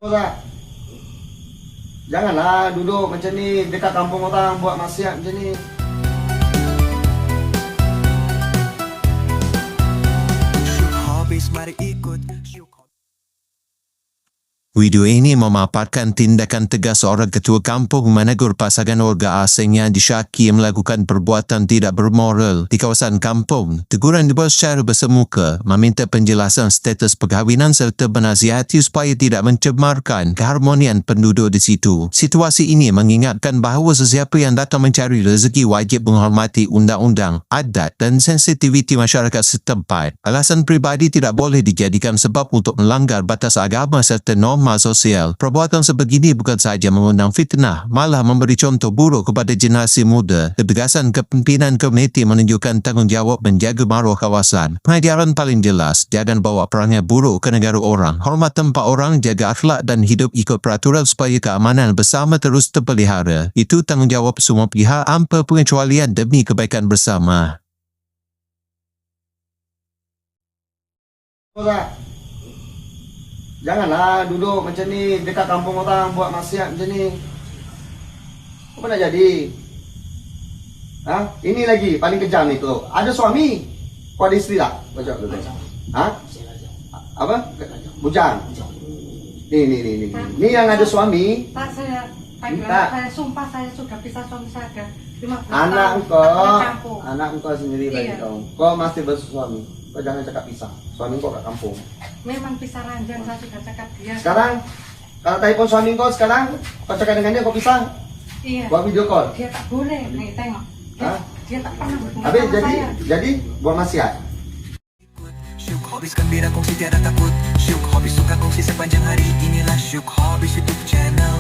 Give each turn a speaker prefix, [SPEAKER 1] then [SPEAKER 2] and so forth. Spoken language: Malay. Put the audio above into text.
[SPEAKER 1] Tak. Janganlah duduk macam ni dekat kampung orang buat maksiat macam ni.
[SPEAKER 2] Video ini memaparkan tindakan tegas seorang ketua kampung menegur pasangan warga asing yang disyaki melakukan perbuatan tidak bermoral di kawasan kampung. Teguran dibuat secara bersemuka, meminta penjelasan status perkahwinan serta menasihati supaya tidak mencemarkan keharmonian penduduk di situ. Situasi ini mengingatkan bahawa sesiapa yang datang mencari rezeki wajib menghormati undang-undang, adat dan sensitiviti masyarakat setempat. Alasan peribadi tidak boleh dijadikan sebab untuk melanggar batas agama serta norma sosial. Perbuatan sebegini bukan sahaja mengundang fitnah, malah memberi contoh buruk kepada generasi muda. Ketegasan kepimpinan komuniti menunjukkan tanggungjawab menjaga maruah kawasan. Pengajaran paling jelas, jangan bawa perangai buruk ke negara orang. Hormat tempat orang, jaga akhlak dan hidup ikut peraturan supaya keamanan bersama terus terpelihara. Itu tanggungjawab semua pihak tanpa pengecualian demi kebaikan bersama.
[SPEAKER 1] Tak. Janganlah duduk macam ni dekat kampung orang buat maksiat macam ni. Apa nak jadi? Ha? Ini lagi paling kejam ni tu. Ada suami? Kau ada isteri tak? Baca dulu. Ha? Apa? Bujang. Ni. Ni yang ada suami.
[SPEAKER 3] Pak, saya sumpah saya sudah pisah suami saya.
[SPEAKER 1] Anak engkau sendiri lagi kau. Kau masih bersuami. Kau jangan cakap pisah. Suami kau kat kampung.
[SPEAKER 3] Memang pisah ranjang, saya sudah cakap dia.
[SPEAKER 1] Sekarang kalau telefon suami kau sekarang, kau cakap dengan dia kau pisah.
[SPEAKER 3] Iya.
[SPEAKER 1] Buat video call.
[SPEAKER 3] Dia tak boleh. Nih, tengok.
[SPEAKER 1] Hah?
[SPEAKER 3] Dia tak pernah berhubungan
[SPEAKER 1] Habis
[SPEAKER 3] sama saya.
[SPEAKER 1] jadi buat maksiat.
[SPEAKER 4] Syuk Hobbies gembira kongsi tiada takut. Syuk Hobbies suka kongsi sepanjang hari. Inilah Syuk Hobbies YouTube channel.